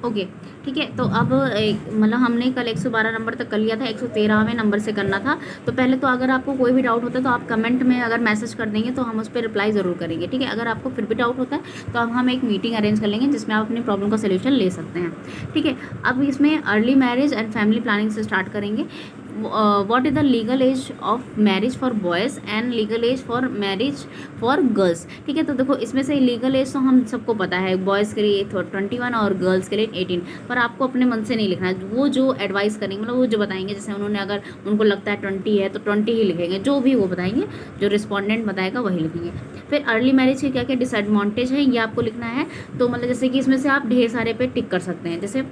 Okay, ठीक है। तो अब मतलब हमने कल 112 नंबर तक कर लिया था, 113वें नंबर से करना था। तो पहले तो अगर आपको कोई भी डाउट होता है तो आप कमेंट में अगर मैसेज कर देंगे तो हम उस पर रिप्लाई ज़रूर करेंगे, ठीक है। अगर आपको फिर भी डाउट होता है तो अब हम एक मीटिंग अरेंज कर लेंगे जिसमें आप अपनी प्रॉब्लम का सोल्यूशन ले सकते हैं, ठीक है। अब इसमें early marriage and family planning से स्टार्ट करेंगे। What is the legal age of marriage for boys and legal age for marriage for girls, ठीक है। तो देखो इसमें से लीगल एज तो हम सबको पता है, बॉयज़ के लिए 21 और गर्ल्स के लिए 18, पर आपको अपने मन से नहीं लिखना है। वो जो एडवाइस करेंगे, मतलब वो जो बताएंगे, जैसे उन्होंने अगर उनको लगता है 20 है तो 20 ही लिखेंगे, जो भी वो बताएंगे, जो रिस्पॉन्डेंट बताएगा वही लिखेंगे। फिर अर्ली मैरिज के क्या क्या डिसएडवांटेज है ये आपको लिखना है। तो मतलब जैसे कि इसमें से आप ढेर सारे पे टिक कर सकते हैं, जैसे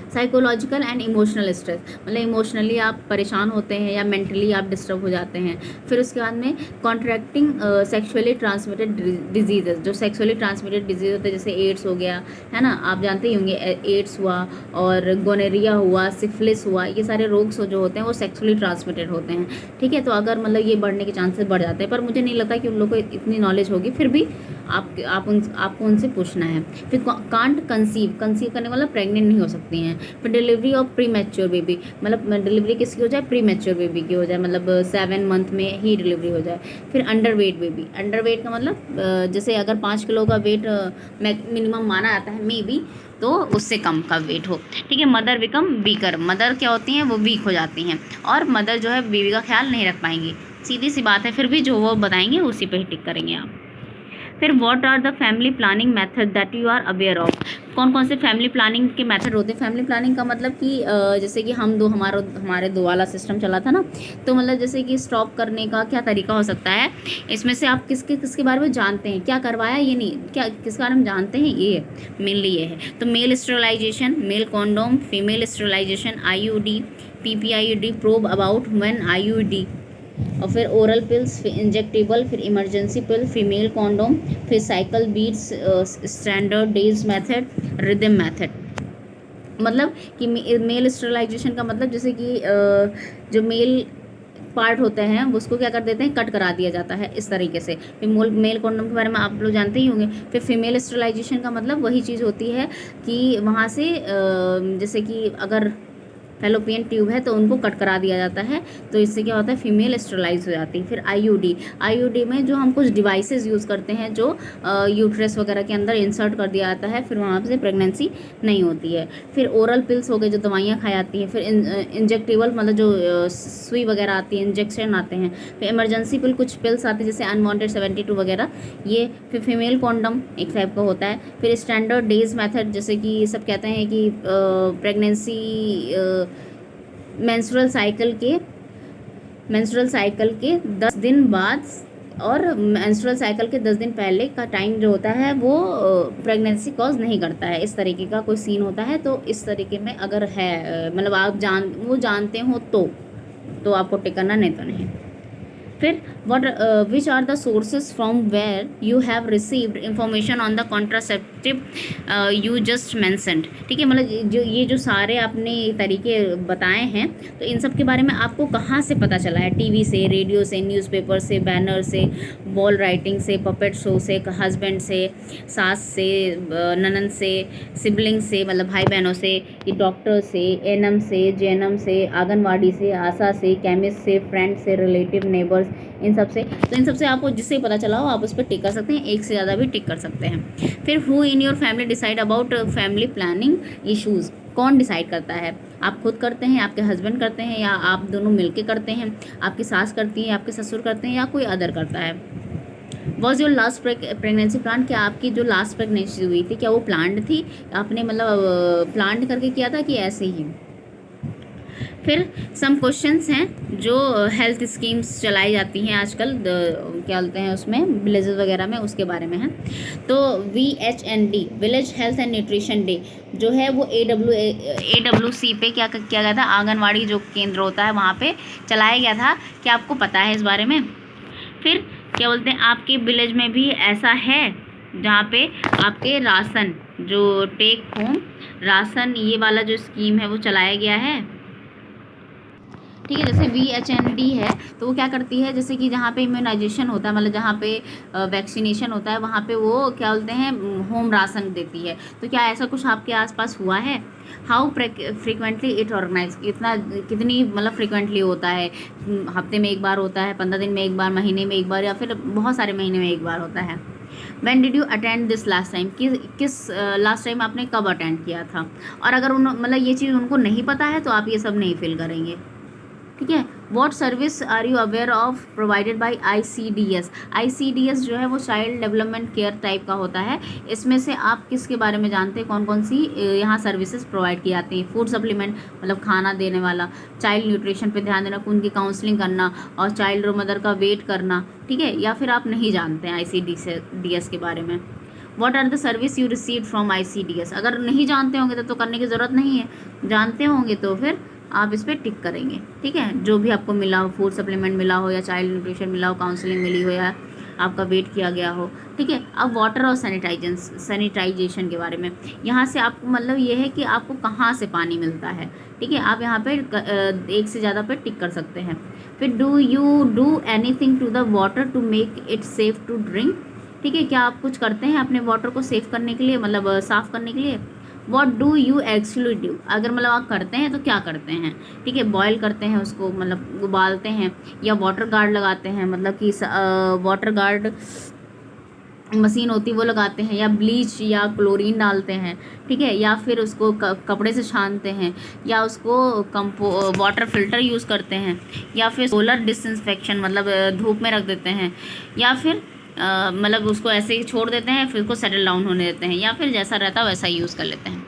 साइकोलॉजिकल एंड इमोशनल स्ट्रेस, मतलब इमोशनली आप परेशान होते हैं या मेंटली आप डिस्टर्ब हो जाते हैं। फिर उसके बाद में कॉन्ट्रैक्टिंग सेक्सुअली ट्रांसमिटेड डिजीजेस, जो सेक्सुअली ट्रांसमिटेड डिजीज होते हैं, जैसे एड्स हो गया, है ना, आप जानते ही होंगे, एड्स हुआ और गोनेरिया हुआ, सिफिलिस हुआ, ये सारे रोग जो होते हैं वो सेक्सुअली ट्रांसमिटेड होते हैं, ठीक है। तो अगर मतलब ये बढ़ने के चांसेस बढ़ जाते हैं, पर मुझे नहीं लगता कि उन लोगों को इतनी नॉलेज होगी, फिर भी आपको उनसे पूछना है। फिर कांट कंसीव करने वाला प्रेग्नेंट नहीं हो सकती हैं। फिर delivery of pre mature baby, मतलब डिलीवरी किसकी हो जाए, प्री मैच्योर बेबी की हो जाए, मतलब 7 मंथ में ही डिलीवरी हो जाए। फिर under weight baby, under weight का मतलब जैसे अगर 5 किलो का वेट मिनिमम माना जाता है, मे बी, तो उससे कम का वेट हो, ठीक है। मदर बिकम वीकर, मदर क्या होती हैं, वो वीक हो जाती हैं और मदर जो है बेबी का ख्याल नहीं रख पाएंगी, सीधी सी बात है। फिर भी जो वो बताएंगे उसी पे ही टिक करेंगे आप। फिर what are the family planning method that you are aware of, कौन कौन से फैमिली प्लानिंग के मेथड होते हैं। फैमिली प्लानिंग का मतलब कि जैसे कि हमारे दो वाला सिस्टम चला था ना, तो मतलब जैसे कि स्टॉप करने का क्या तरीका हो सकता है, इसमें से आप किसके किसके बारे में जानते हैं, क्या करवाया ये नहीं, क्या किसके बारे में जानते हैं, ये मेनली ये है। तो male sterilisation, male condom, female sterilisation, IUD, PPIUD, probe about women IUD, और फिर ओरल पिल्स, फिर इंजेक्टेबल, फिर इमरजेंसी पिल, फीमेल कॉन्डोम, फिर cycle beads, standard days method, rhythm method. मतलब कि मेल स्टेरिलाइजेशन का मतलब जैसे कि जो मेल पार्ट होते हैं उसको क्या कर देते हैं, कट करा दिया जाता है इस तरीके से। फिर मेल कॉन्डोम के बारे में आप लोग जानते ही होंगे। फिर फीमेल स्टेरिलाइजेशन का मतलब वही चीज़ होती है कि वहाँ से जैसे कि अगर फैलोपियन ट्यूब है तो उनको कट करा दिया जाता है, तो इससे क्या होता है, फीमेल स्टेरिलाइज हो जाती है। फिर IUD में जो हम कुछ डिवाइसेस यूज़ करते हैं जो यूट्रस वगैरह के अंदर इंसर्ट कर दिया जाता है, फिर वहाँ से प्रेगनेंसी नहीं होती है। फिर ओरल पिल्स हो गए, जो दवाइयाँ खाई जाती हैं। फिर इंजेक्टेबल मतलब जो सुई वगैरह आती है, इंजेक्शन आते हैं। फिर इमरजेंसी पिल, कुछ पिल्स आते हैं जैसे अनवांटेड 72 वगैरह, ये। फिर फीमेल कॉन्डम एक टाइप का होता है। फिर स्टैंडर्ड डेज मेथड, जैसे कि सब कहते हैं कि प्रेगनेंसी मेंस्ट्रुअल साइकिल के 10 दिन बाद और मेंस्ट्रुअल साइकिल के 10 दिन पहले का टाइम जो होता है वो प्रेगनेंसी कॉज नहीं करता है, इस तरीके का कोई सीन होता है। तो इस तरीके में अगर है मतलब आप जानते हो तो आपको टिक करना, नहीं तो नहीं। फिर which are the sources from where you have received information on the contraceptive you just mentioned, ठीक है। मतलब जो सारे आपने तरीके बताए हैं, तो इन सब के बारे में आपको कहाँ से पता चला है, TV से, रेडियो से, न्यूज़पेपर से, बैनर से, वॉल राइटिंग से, पपेट शो से, हस्बैंड से, सास से, ननन से, सिबलिंग से, मतलब भाई बहनों से, डॉक्टर से, NM से, JNM से, आंगनवाड़ी से, आशा से, केमिस्ट से, फ्रेंड से, रिलेटिव, नेबर्स, इन सब से। तो इन सब से आपको जिससे पता चला हो आप उस पर टिक कर सकते हैं, एक से ज़्यादा भी टिक कर सकते हैं। फिर who in your family decide about family planning issues, कौन डिसाइड करता है, आप खुद करते हैं, आपके हस्बैंड करते हैं, या आप दोनों मिलके करते हैं, आपकी सास करती है, आपके ससुर करते हैं, या कोई अदर करता है। Was your last pregnancy plan, क्या आपकी जो लास्ट प्रेगनेंसी हुई थी क्या वो प्लान्ड थी, आपने मतलब प्लान करके किया था कि ऐसे ही। फिर सम क्वेश्चंस हैं जो हेल्थ स्कीम्स चलाई जाती हैं आजकल, क्या बोलते हैं उसमें, विलेजेस वगैरह में, उसके बारे में है। तो VHND, village health and nutrition day जो है वो AWC पे क्या किया गया था, आंगनवाड़ी जो केंद्र होता है वहाँ पे चलाया गया था। क्या आपको पता है इस बारे में। फिर क्या बोलते हैं, आपके विलेज में भी ऐसा है जहाँ पे आपके राशन, जो टेक होम राशन, ये वाला जो स्कीम है वो चलाया गया है। ठीक है। जैसे VHND है तो वो क्या करती है, जैसे कि जहाँ पे इम्यूनाइजेशन होता है, मतलब जहाँ पे वैक्सीनेशन होता है, वहाँ पे वो क्या बोलते हैं, होम राशन देती है। तो क्या ऐसा कुछ आपके आसपास हुआ है? हाउ फ्रिक्वेंटली इट ऑर्गेनाइज, कितनी मतलब फ्रिक्वेंटली होता है? हफ्ते में एक बार होता है, 15 दिन में एक बार, महीने में एक बार, या फिर बहुत सारे महीने में एक बार होता है? When did you attend this last time, किस लास्ट टाइम आपने कब अटेंड किया था? और अगर उन मतलब ये चीज़ उनको नहीं पता है तो आप ये सब नहीं फिल करेंगे, ठीक है। What service are you aware of provided by ICDS? ICDS जो है वो चाइल्ड डेवलपमेंट केयर टाइप का होता है। इसमें से आप किसके बारे में जानते हैं, कौन कौन सी यहाँ सर्विसेज प्रोवाइड की जाती हैं? फूड सप्लीमेंट मतलब खाना देने वाला, चाइल्ड न्यूट्रिशन पे ध्यान देना, उनकी काउंसलिंग करना, और चाइल्ड और मदर का वेट करना, ठीक है। या फिर आप नहीं जानते हैं ICDS के बारे में? What are the service you receive from ICDS? अगर नहीं जानते होंगे तो करने की ज़रूरत नहीं है, जानते होंगे तो फिर आप इस पर टिक करेंगे, ठीक है। जो भी आपको मिला हो, फूड सप्लीमेंट मिला हो, या चाइल्ड न्यूट्रिशन मिला हो, काउंसलिंग मिली हो, या आपका वेट किया गया हो, ठीक है। अब वाटर और सैनिटाइजेशन के बारे में, यहाँ से आपको मतलब ये है कि आपको कहाँ से पानी मिलता है, ठीक है। आप यहाँ पे एक से ज़्यादा पे टिक कर सकते हैं। फिर do you do anything to the water to make it safe to drink, ठीक है। क्या आप कुछ करते हैं अपने वाटर को सेफ करने के लिए, मतलब साफ़ करने के लिए? What do you actually do, अगर मतलब आप करते हैं तो क्या करते हैं, ठीक है। बॉयल करते हैं उसको, मतलब उबालते हैं, या वाटर गार्ड लगाते हैं, मतलब कि वाटर गार्ड मशीन होती है वो लगाते हैं, या ब्लीच या क्लोरीन डालते हैं, ठीक है। या फिर उसको कपड़े से छानते हैं, या उसको वाटर फिल्टर यूज़ करते हैं, या फिर सोलर डिसइंफेक्शन मतलब धूप में रख देते हैं, या फिर मतलब उसको ऐसे ही छोड़ देते हैं, फिर उसको सेटल डाउन होने देते हैं, या फिर जैसा रहता है वैसा यूज़ कर लेते हैं।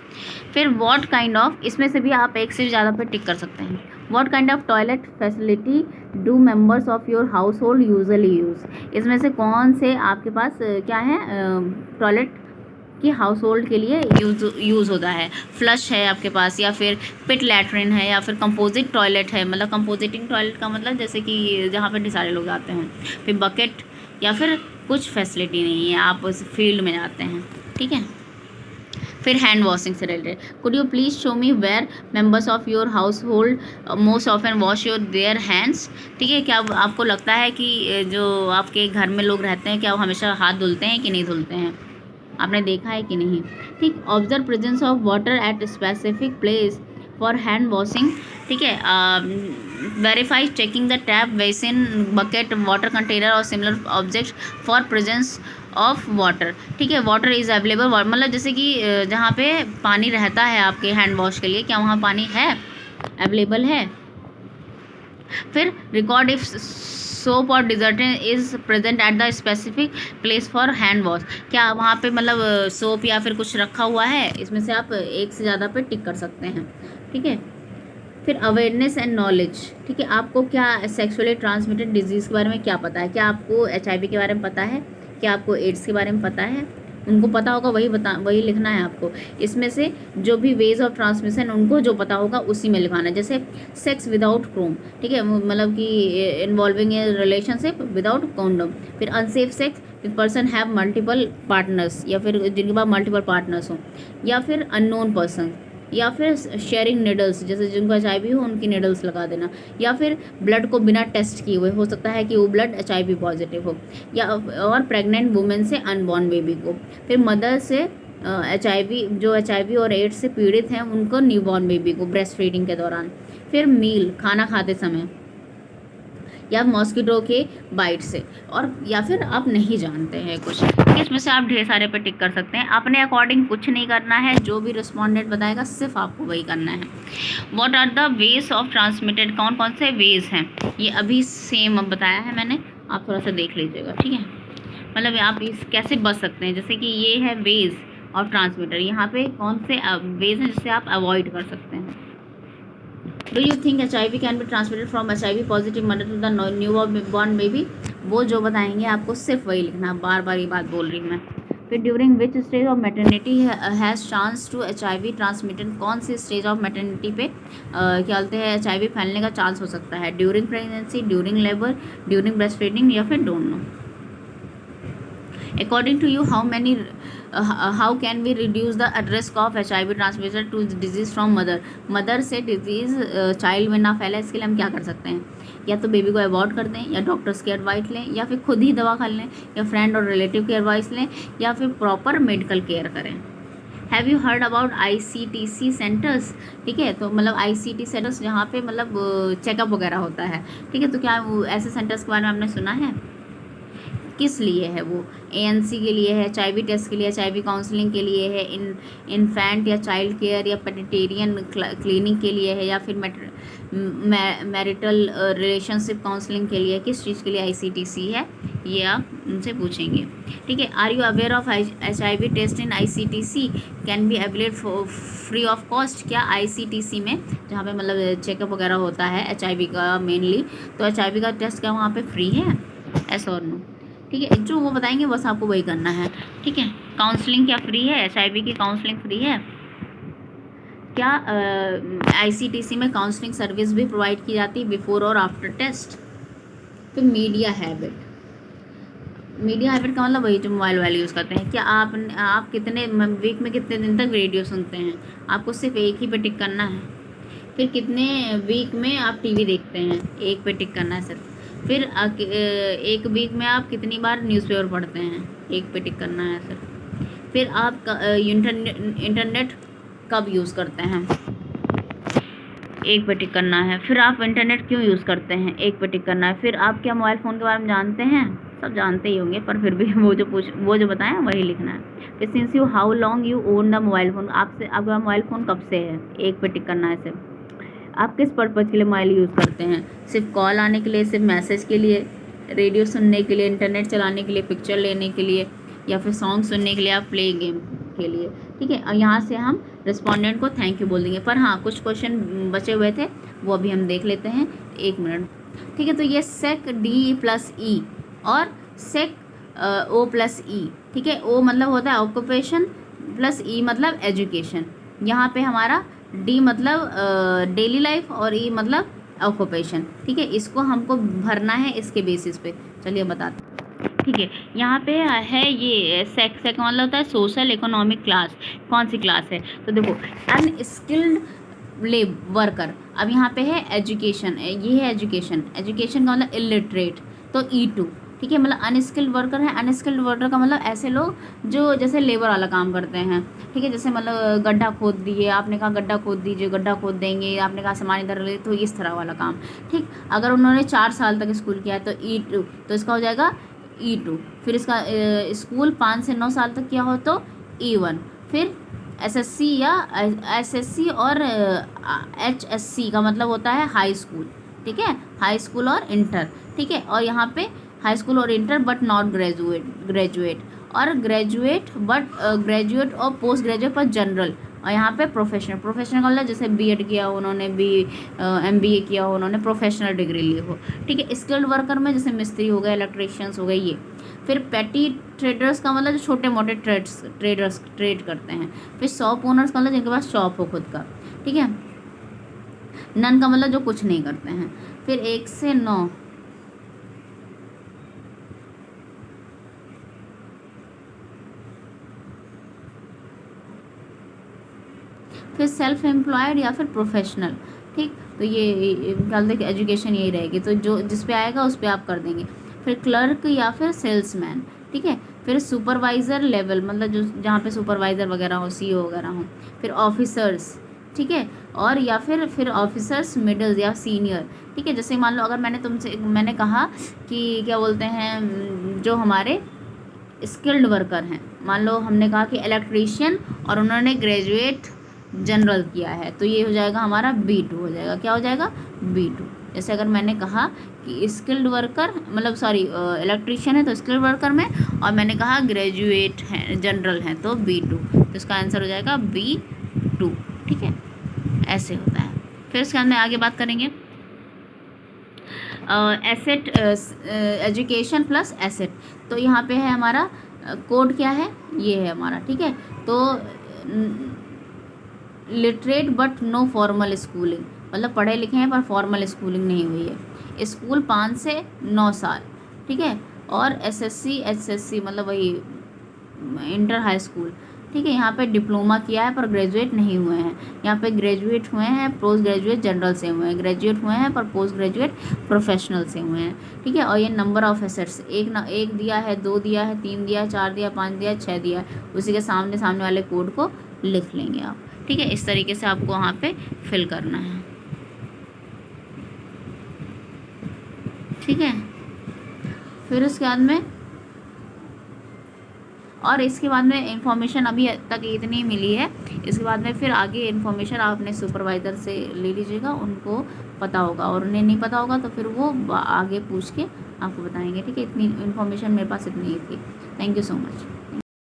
फिर व्हाट काइंड ऑफ, इसमें से भी आप एक से ज़्यादा पे टिक कर सकते हैं। What kind of toilet facility do members of your house hold usually use, इसमें से कौन से आपके पास क्या है टॉयलेट कि हाउस होल्ड के लिए यूज़ होता है? फ्लश है आपके पास, या फिर पिट लैट्रिन है, या फिर कंपोजिट टॉयलेट है, मतलब कंपोजिटिंग टॉयलेट का मतलब जैसे कि जहाँ पे ढेर सारे लोग जाते हैं। फिर बकेट, या फिर कुछ फैसिलिटी नहीं है, आप उस फील्ड में जाते हैं, ठीक है। फिर हैंड वॉशिंग से related, could you please show me where members of your household most often wash your their hands, ठीक है। क्या आपको लगता है कि जो आपके घर में लोग रहते हैं क्या वो हमेशा हाथ धुलते हैं कि नहीं धुलते हैं? आपने देखा है कि नहीं, ठीक। Observe presence of water at specific place for hand washing, ठीक है। Verify checking the tap, basin, bucket, water container और similar object for presence of water, ठीक है। वाटर इज़ अवेलेबल, मतलब जैसे कि जहाँ पे पानी रहता है आपके हैंड वॉश के लिए, क्या वहाँ पानी है, अवेलेबल है? फिर रिकॉर्ड इफ सोप और detergent is present at the specific place for hand wash, क्या वहाँ पे मतलब सोप या फिर कुछ रखा हुआ है? इसमें से आप एक से ज़्यादा पे टिक कर सकते हैं, ठीक है। फिर अवेयरनेस एंड नॉलेज, ठीक है। आपको क्या सेक्सुअली ट्रांसमिटेड डिजीज़ के बारे में क्या पता है? क्या आपको HIV के बारे में पता है? क्या आपको एड्स के बारे में पता है? उनको पता होगा, वही लिखना है आपको। इसमें से जो भी वेज ऑफ ट्रांसमिशन उनको जो पता होगा उसी में लिखाना है। जैसे सेक्स विदाउट क्रोम, ठीक है, मतलब कि involving a relationship without condom. फिर unsafe sex with person have multiple partners, या फिर जिनके पास मल्टीपल पार्टनर्स हों, या फिर अननोन पर्सन, या फिर शेयरिंग निडल्स, जैसे जिनको HIV हो उनकी निडल्स लगा देना, या फिर ब्लड को बिना टेस्ट किए हुए, हो सकता है कि वो ब्लड HIV पॉजिटिव हो, या और प्रेग्नेंट वुमेन से अनबॉर्न बेबी को। फिर मदर से HIV और एड्स से पीड़ित हैं उनको न्यूबॉर्न बेबी को ब्रेस्ट फीडिंग के दौरान। फिर मील, खाना खाते समय, या मॉस्किटो के बाइट से, और या फिर आप नहीं जानते हैं कुछ, इसमें से आप ढेर सारे पे टिक कर सकते हैं। अपने अकॉर्डिंग कुछ नहीं करना है, जो भी रिस्पॉन्डेंट बताएगा सिर्फ आपको वही करना है। What are the ways of transmitted, कौन कौन से वेज हैं? ये अभी सेम अब बताया है मैंने, आप थोड़ा सा देख लीजिएगा, ठीक है। मतलब आप इस कैसे बच सकते हैं, जैसे कि ये है वेज ऑफ ट्रांसमिटर, यहाँ पे कौन से वेज हैं जिससे आप अवॉइड कर सकते हैं? Do you think HIV can be transmitted from HIV positive mother to the newborn baby? वो जो बताएंगे आपको सिर्फ वही लिखना, बार बार ये बात बोल रही हूँ मैं। फिर during which stage of maternity has chance to HIV transmitted, कौन सी स्टेज ऑफ मैटरनिटी पे क्या बोलते हैं HIV फैलने का चांस हो सकता है? During pregnancy, during labour, during breast feeding, या फिर don't know. According to you how can we reduce the risk of HIV transmission to disease from mother से डिजीज़ चाइल्ड में ना फैले, इसके लिए हम क्या कर सकते हैं? या तो बेबी को अवॉइड कर दें, या डॉक्टर्स की एडवाइस लें, या फिर खुद ही दवा खा लें, या फ्रेंड और रिलेटिव की एडवाइस लें, या फिर प्रॉपर मेडिकल केयर करें। Have you heard about ICTC centres? ठीक है, तो मतलब ICT सेंटर्स जहाँ पे मतलब चेकअप वगैरह होता है। ठीक है, तो क्या ऐसे सेंटर्स के बारे में आपने सुना है? किस लिए है वो? ANC के लिए है, HIV टेस्ट के लिए, HIV काउंसलिंग के लिए है, इन्फेंट या चाइल्ड केयर या पेडिटेरियन क्लिनिक के लिए है, या फिर मैरिटल रिलेशनशिप काउंसलिंग के लिए, किस चीज़ के लिए ICTC है, ये आप उनसे पूछेंगे। ठीक है, are you aware of HIV test in ICTC can be available free of cost? क्या ICTC में जहाँ पे मतलब चेकअप वगैरह होता है HIV का मेनली, तो HIV का टेस्ट क्या वहाँ पे फ्री है? ऐसा और नो। ठीक है, जो वो बताएंगे बस आपको वही करना है। ठीक है, काउंसलिंग क्या फ्री है? HIV की काउंसलिंग फ्री है क्या? ICTC में काउंसलिंग सर्विस भी प्रोवाइड की जाती है बिफोर और आफ्टर टेस्ट। तो मीडिया हैबिट का मतलब वही जो मोबाइल यूज़ करते हैं। क्या आप कितने वीक में कितने दिन तक रेडियो सुनते हैं? आपको सिर्फ एक ही पे टिक करना है। फिर कितने वीक में आप TV देखते हैं? एक पे टिक करना है सिर्फ। फिर एक वीक में आप कितनी बार न्यूज़पेपर पढ़ते हैं? एक पे टिक करना है सिर्फ। फिर आप इंटरनेट कब यूज़ करते हैं? एक पे टिक करना है। फिर आप इंटरनेट क्यों यूज़ करते हैं? एक पे टिक करना है। फिर आप क्या मोबाइल फ़ोन के बारे में जानते हैं? सब जानते ही होंगे, पर फिर भी वो जो बताएं वही लिखना है। फिर since you how long you own the mobile phone, आपका मोबाइल फ़ोन कब से है? एक पे टिक करना है सिर्फ। आप किस पर्पज़ के लिए मोबाइल यूज़ करते हैं? सिर्फ कॉल आने के लिए, सिर्फ मैसेज के लिए, रेडियो सुनने के लिए, इंटरनेट चलाने के लिए, पिक्चर लेने के लिए, या फिर सॉन्ग सुनने के लिए, आप प्ले गेम के लिए? ठीक है, और यहाँ से हम रिस्पोंडेंट को थैंक यू बोल देंगे। पर हाँ, कुछ क्वेश्चन बचे हुए थे, वो अभी हम देख लेते हैं। 1 मिनट। ठीक है, तो ये SEC D+E और SEC O+E। ठीक है, O मतलब होता है ऑक्यूपेशन, प्लस E मतलब एजुकेशन। यहाँ पे हमारा D मतलब डेली लाइफ और E मतलब ऑक्यूपेशन। ठीक है, इसको हमको भरना है इसके बेसिस पे। चलिए बताते हैं। ठीक है, यहाँ पे है ये सेक मतलब होता है सोशल इकोनॉमिक क्लास। कौन सी क्लास है? तो देखो, अनस्किल्ड वर्कर। अब यहाँ पे है एजुकेशन, ये है एजुकेशन का मतलब इलिटरेट, तो E2। ठीक है, मतलब अनस्किल्ड वर्कर है। अनस्किल्ड वर्कर का मतलब ऐसे लोग जो जैसे लेबर वाला काम करते हैं। ठीक है, जैसे मतलब गड्ढा खोद दिए, आपने कहा गड्ढा खोद दीजिए, गड्ढा खोद देंगे, आपने कहा सामान इधर ले, तो इस तरह वाला काम। ठीक, अगर उन्होंने 4 साल तक स्कूल किया है तो E2, तो इसका हो जाएगा E2। फिर इसका स्कूल 5 से 9 साल तक किया हो तो E1। फिर SSC या SSC और HSC का मतलब होता है हाई स्कूल। ठीक है, हाई स्कूल और इंटर। ठीक है, और यहाँ पे हाई स्कूल और इंटर बट नॉट ग्रेजुएट और ग्रेजुएट और पोस्ट ग्रेजुएट पर जनरल। और यहाँ पे प्रोफेशनल का मतलब जैसे B.Ed किया हो उन्होंने, MBA किया हो उन्होंने, प्रोफेशनल डिग्री ली हो। ठीक है, स्किल्ड वर्कर में जैसे मिस्त्री हो गए, इलेक्ट्रिशियंस हो गए ये। फिर पेटी ट्रेडर्स का मतलब जो छोटे मोटे ट्रेड करते हैं। फिर शॉप ओनर्स का मतलब जिनके पास शॉप हो खुद का। ठीक है, नन का मतलब जो कुछ नहीं करते हैं। फिर 1 से 9 फिर सेल्फ एम्प्लॉयड या फिर प्रोफेशनल। ठीक, तो ये निकाल दे एजुकेशन यही रहेगी, तो जो जिस पे आएगा उस पे आप कर देंगे। फिर क्लर्क या फिर सेल्समैन। ठीक है, फिर सुपरवाइज़र लेवल मतलब जो जहाँ पे सुपरवाइज़र वगैरह हो, CEO वगैरह हो। फिर ऑफिसर्स। ठीक है, और या फिर ऑफिसर्स मिडल या सीनियर। ठीक है, जैसे मान लो अगर मैंने कहा कि क्या बोलते हैं जो हमारे स्किल्ड वर्कर हैं, मान लो हमने कहा कि इलेक्ट्रीशियन और उन्होंने ग्रेजुएट जनरल किया है, तो ये हो जाएगा हमारा B2 हो जाएगा। क्या हो जाएगा? B2। जैसे अगर मैंने कहा कि स्किल्ड वर्कर मतलब इलेक्ट्रीशियन है तो स्किल्ड वर्कर में, और मैंने कहा ग्रेजुएट हैं जनरल हैं तो B2, तो इसका आंसर हो जाएगा B2। ठीक है, ऐसे होता है। फिर इसके अंदर आगे बात करेंगे एसेट, एजुकेशन प्लस एसेट। तो यहाँ पे है हमारा कोड क्या है, ये है हमारा। ठीक है, तो literate but no formal schooling, मतलब पढ़े लिखे हैं पर फॉर्मल स्कूलिंग नहीं हुई है। स्कूल 5 से 9 साल। ठीक है, और एसएससी एचएससी मतलब वही इंटर हाई स्कूल, ठीक है। यहाँ पे डिप्लोमा किया है पर ग्रेजुएट नहीं हुए हैं। यहाँ पे ग्रेजुएट हुए हैं, पोस्ट ग्रेजुएट जनरल से हुए हैं, ग्रेजुएट हुए हैं पर पोस्ट ग्रेजुएट प्रोफेशनल से हुए हैं, ठीक है। और ये नंबर ऑफ एसेट्स एक दिया है, 2 दिया है, 3 दिया है, 4 दिया, 5 दिया, 6 दिया है, उसी के सामने वाले कोड को लिख लेंगे आप, ठीक है। इस तरीके से आपको वहाँ पे फिल करना है, ठीक है। फिर उसके बाद में और इसके बाद में इंफॉर्मेशन अभी तक इतनी मिली है। इसके बाद में फिर आगे इंफॉर्मेशन आप अपने सुपरवाइज़र से ले लीजिएगा, उनको पता होगा, और उन्हें नहीं पता होगा तो फिर वो आगे पूछ के आपको बताएंगे, ठीक है। इतनी इन्फॉर्मेशन मेरे पास इतनी ही थी। Thank you so much.